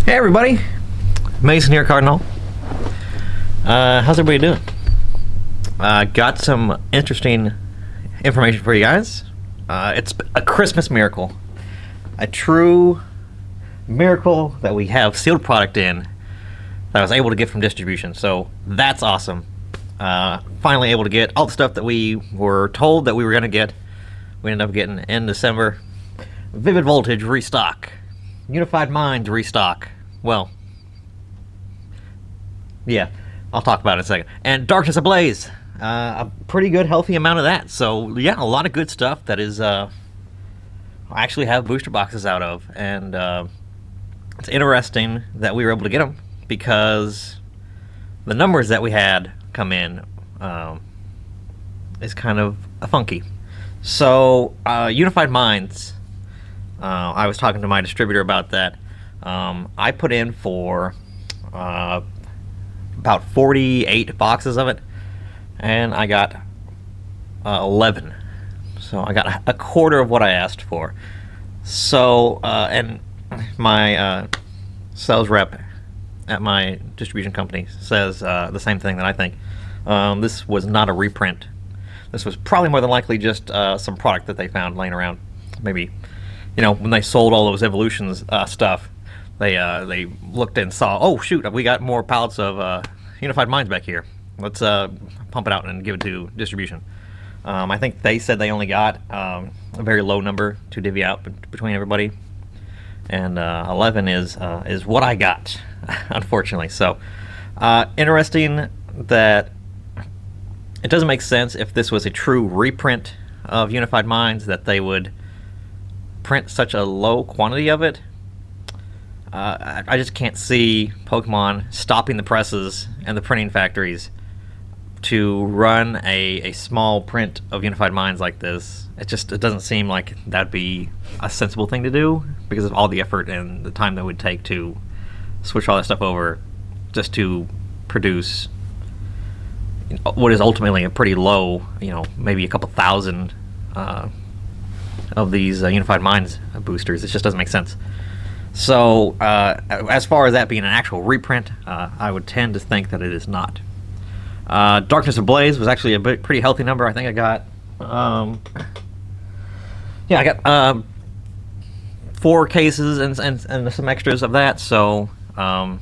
Hey everybody, Mason here, Cardinal. How's everybody doing? Got some interesting information for you guys. It's a Christmas miracle. A true miracle that we have sealed product in that I was able to get from distribution. So that's awesome. Finally able to get all the stuff that we were told that we were going to get. We ended up getting in December. Vivid Voltage Restock. Unified Minds Restock. Well, yeah, I'll talk about it in a second. And Darkness Ablaze. A pretty good, healthy amount of that. So, yeah, a lot of good stuff that is, I actually have booster boxes out of. And it's interesting that we were able to get them because the numbers that we had come in is kind of funky. So, Unified Minds, I was talking to my distributor about that. I put in for about 48 boxes of it, and I got 11. So I got a quarter of what I asked for. So, and my sales rep at my distribution company says the same thing that I think. This was not a reprint. This was probably more than likely just some product that they found laying around. Maybe, you know, when they sold all those Evolutions stuff, they looked and saw, oh shoot, we got more pallets of Unified Minds back here. Let's pump it out and give it to distribution. I think they said they only got a very low number to divvy out between everybody, and 11 is what I got, unfortunately. So interesting that it doesn't make sense if this was a true reprint of Unified Minds that they would print such a low quantity of it. I just can't see Pokemon stopping the presses and the printing factories to run a small print of Unified Minds like this. It doesn't seem like that'd be a sensible thing to do because of all the effort and the time that would take to switch all that stuff over just to produce what is ultimately a pretty low, maybe a couple thousand of these Unified Minds boosters. It just doesn't make sense. So, as far as that being an actual reprint, I would tend to think that it is not. Darkness Ablaze was actually a pretty healthy number. I think I got, I got 4 cases and some extras of that. So that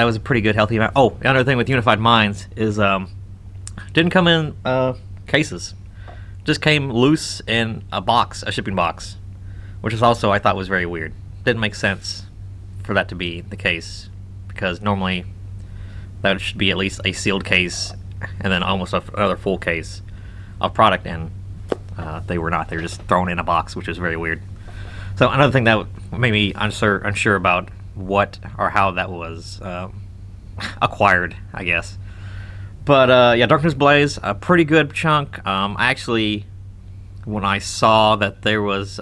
was a pretty good healthy amount. Oh, another thing with Unified Minds is didn't come in cases. Just came loose in a shipping box, which is also I thought was very weird. Didn't make sense for that to be the case because normally that should be at least a sealed case and then almost another full case of product, and they were not. They were just thrown in a box, which is very weird. So another thing that made me unsure about what or how that was acquired, I guess. But yeah, Darkness Blaze, a pretty good chunk. I actually, when I saw that there was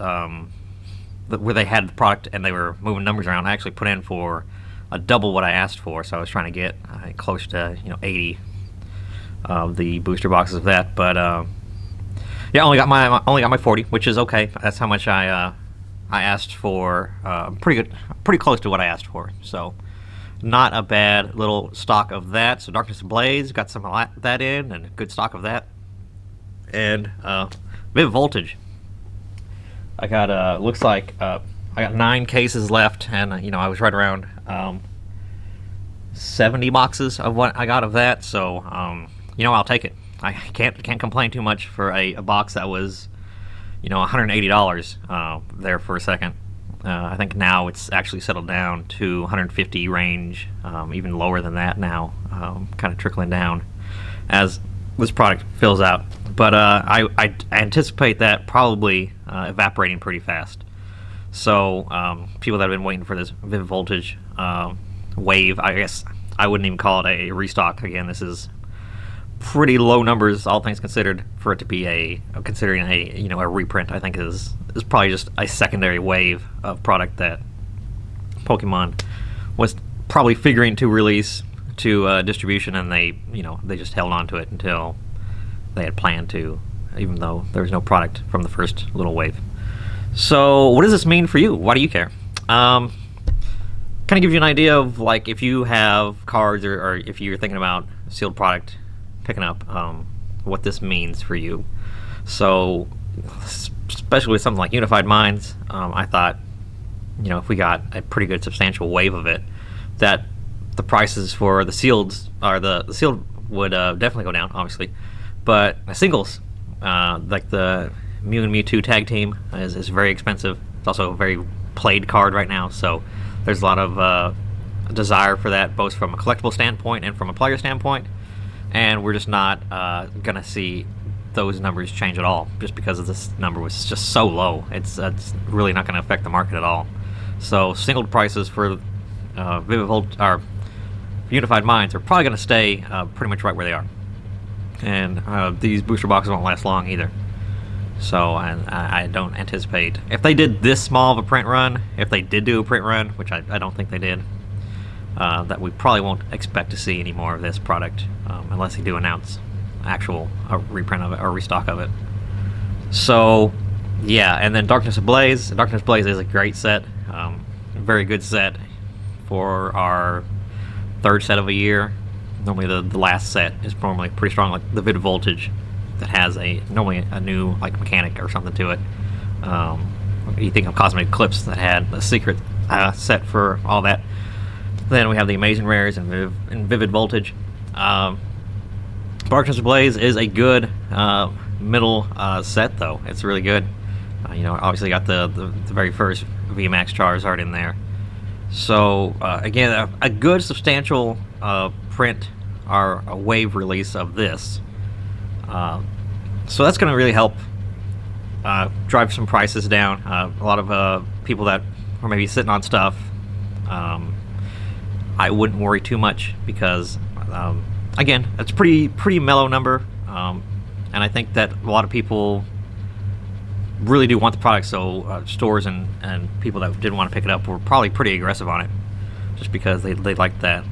where they had the product and they were moving numbers around, I actually put in for a double what I asked for. So I was trying to get close to 80 of the booster boxes of that. But yeah, I only got my 40, which is okay. That's how much I asked for. Pretty close to what I asked for. So not a bad little stock of that. So Darkness Ablaze, got some of that in, and a good stock of that. And Vivid Voltage, I got looks like I got 9 cases left, and I was right around 70 boxes of what I got of that. So I'll take it. I can't complain too much for a box that was $180 there for a second. I think now it's actually settled down to 150 range, even lower than that now, kind of trickling down as this product fills out. But I anticipate that probably evaporating pretty fast. So people that have been waiting for this Vivid Voltage wave, I guess I wouldn't even call it a restock. Again, this is pretty low numbers, all things considered, for it to be considering a reprint. I think is probably just a secondary wave of product that Pokemon was probably figuring to release to distribution, and they just held on to it until they had planned to, even though there was no product from the first little wave. So what does this mean for you? Why do you care? kind of gives you an idea of like if you have cards or if you're thinking about sealed product picking up, what this means for you. So, especially with something like Unified Minds, I thought, if we got a pretty good substantial wave of it, that the prices for the sealed would definitely go down, obviously, but the singles, like the Mew and Mewtwo tag team, is very expensive. It's also a very played card right now, so there's a lot of desire for that, both from a collectible standpoint and from a player standpoint, and we're just not gonna see those numbers change at all, just because of this number was just so low. It's really not going to affect the market at all. So singled prices for Vivid Volt or Unified Minds are probably going to stay pretty much right where they are, and these booster boxes won't last long either. So I don't anticipate, if they did this small of a print run, if they did do a print run, which I don't think they did, that we probably won't expect to see any more of this product unless they do announce actual reprint of it or restock of it. So yeah, and then Darkness Ablaze. Darkness Ablaze is a great set, very good set for our third set of a year. Normally the last set is normally pretty strong, like the Vivid Voltage, that has normally a new like mechanic or something to it. You think of Cosmic Eclipse that had a secret set for all that. Then we have the Amazing Rares and Vivid Voltage. Darkness Ablaze is a good middle set, though. It's really good. Obviously got the very first VMAX Charizard in there. So again, a good substantial print or a wave release of this. So that's going to really help drive some prices down. A lot of people that are maybe sitting on stuff, I wouldn't worry too much because. Again, it's pretty mellow number, and I think that a lot of people really do want the product, so stores and people that didn't want to pick it up were probably pretty aggressive on it, just because they like that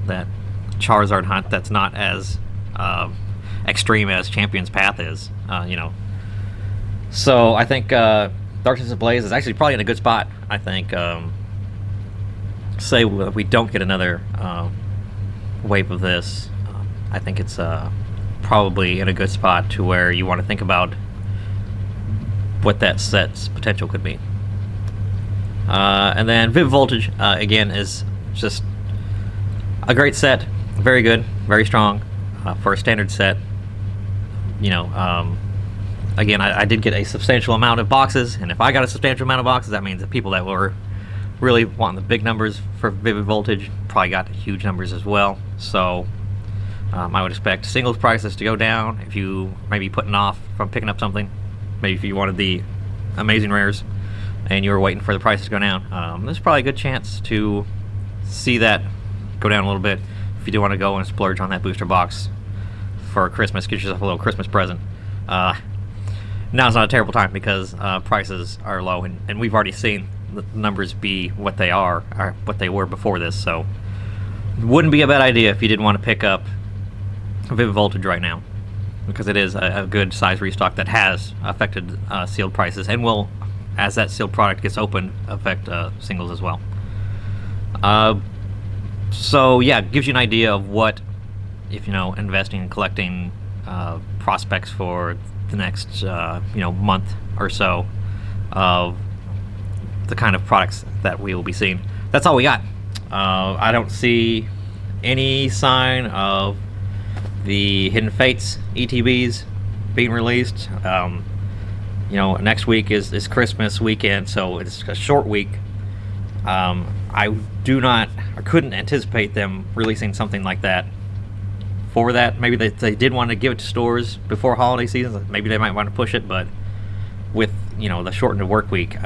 Charizard hunt that's not as extreme as Champion's Path is, So I think Darkness Ablaze is actually probably in a good spot. I think, say we don't get another wave of this, I think it's probably in a good spot to where you want to think about what that set's potential could be. And then Vivid Voltage, again, is just a great set. Very good, very strong for a standard set. Again, I did get a substantial amount of boxes, and if I got a substantial amount of boxes, that means that people that were really wanting the big numbers for Vivid Voltage probably got huge numbers as well. So I would expect singles prices to go down if you may be putting off from picking up something. Maybe if you wanted the Amazing Rares and you were waiting for the prices to go down, there's probably a good chance to see that go down a little bit. If you do want to go and splurge on that booster box for Christmas, get yourself a little Christmas present. Now's not a terrible time because prices are low, and we've already seen the numbers be what they are, or what they were before this, so wouldn't be a bad idea if you did want to pick up Vivid Voltage right now, because it is a good size restock that has affected sealed prices, and will, as that sealed product gets opened, affect singles as well. So yeah, it gives you an idea of what, if investing and collecting prospects for the next month or so of the kind of products that we will be seeing. That's all we got. I don't see any sign of the Hidden Fates ETBs being released. Next week is Christmas weekend, so it's a short week. I couldn't anticipate them releasing something like that for that. Maybe they did want to give it to stores before holiday season. Maybe they might want to push it, but with the shortened work week,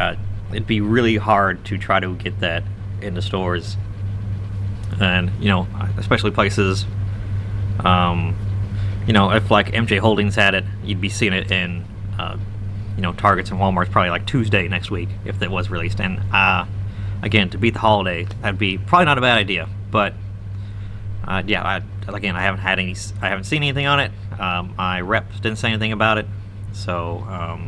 it'd be really hard to try to get that into stores, and especially places. If like MJ Holdings had it, you'd be seeing it in Targets and Walmart's probably like Tuesday next week if it was released. And again, to beat the holiday, that'd be probably not a bad idea. But I haven't seen anything on it. My rep didn't say anything about it, so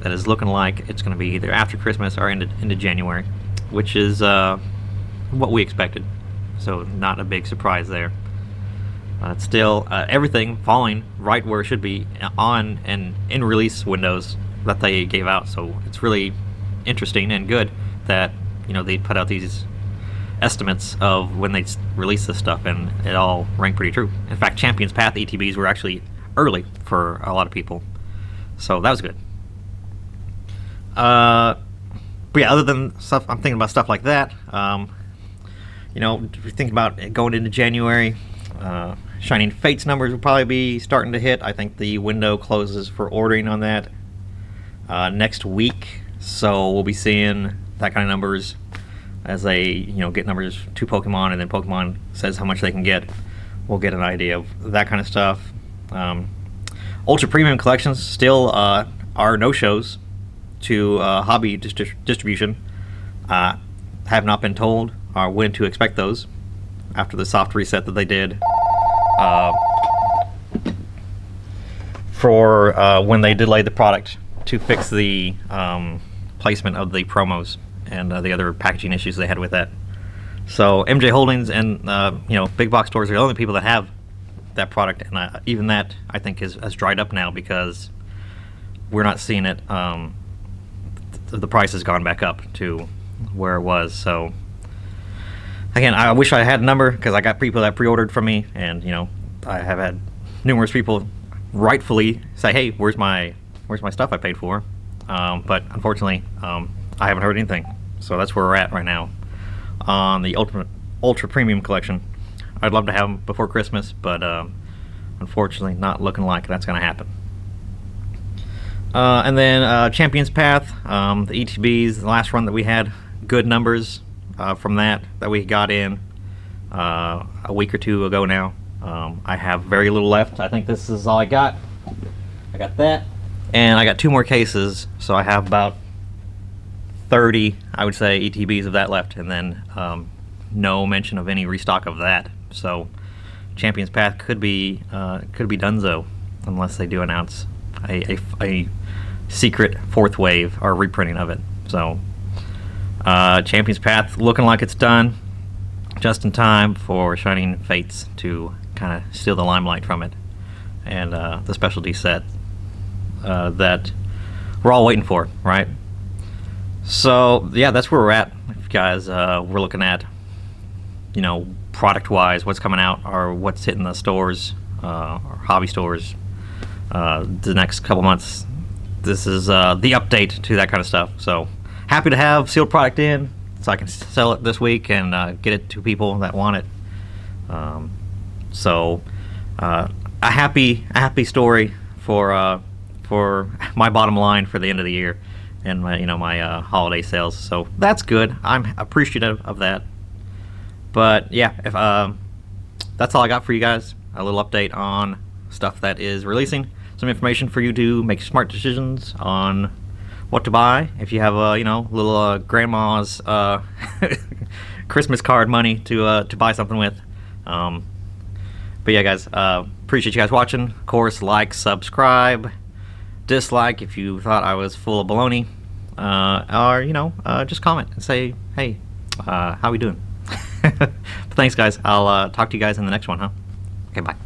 that is looking like it's going to be either after Christmas or into January, which is what we expected. So not a big surprise there. It's still everything falling right where it should be on and in release windows that they gave out. So it's really interesting and good that they put out these estimates of when they release this stuff, and it all rang pretty true. In fact, Champions Path ETBs were actually early for a lot of people, so that was good. But yeah, other than stuff, I'm thinking about stuff like that. If you think about going into January, Shining Fates numbers will probably be starting to hit. I think the window closes for ordering on that next week, so we'll be seeing that kind of numbers as they get numbers to Pokemon, and then Pokemon says how much they can get. We'll get an idea of that kind of stuff. Ultra premium collections still are no shows to hobby distribution. Have not been told or when to expect those after the soft reset that they did for when they delayed the product to fix the placement of the promos and the other packaging issues they had with that. So MJ Holdings and big box stores are the only people that have that product, and even that I think has dried up now because we're not seeing it. The price has gone back up to where it was. So again, I wish I had a number because I got people that pre-ordered from me, and I have had numerous people rightfully say, "Hey, where's my stuff I paid for?" But unfortunately, I haven't heard anything. So that's where we're at right now on the ultra premium collection. I'd love to have them before Christmas, but unfortunately not looking like that's going to happen. And then Champions Path, the ETBs, the last run that we had, good numbers from that we got in a week or two ago now. I have very little left. I think this is all I got. I got that, and I got 2 more cases, so I have about 30, I would say, ETBs of that left, and then no mention of any restock of that. So Champions Path could be donezo unless they do announce a secret 4th wave or reprinting of it. So Champions Path looking like it's done, just in time for Shining Fates to kind of steal the limelight from it, and the specialty set that we're all waiting for, right? So yeah, that's where we're at, guys. We're looking at product-wise, what's coming out or what's hitting the stores or hobby stores the next couple months. This is the update to that kind of stuff. So happy to have sealed product in, so I can sell it this week and get it to people that want it. So a happy story for my bottom line for the end of the year and my holiday sales. So that's good. I'm appreciative of that. But yeah, if that's all I got for you guys. A little update on stuff that is releasing. Some information for you to make smart decisions on what to buy. If you have little grandma's Christmas card money to buy something with. But yeah, guys, appreciate you guys watching. Of course, like, subscribe, dislike if you thought I was full of baloney, or just comment and say, hey, how we doing? But thanks, guys. I'll talk to you guys in the next one, huh? Okay, bye.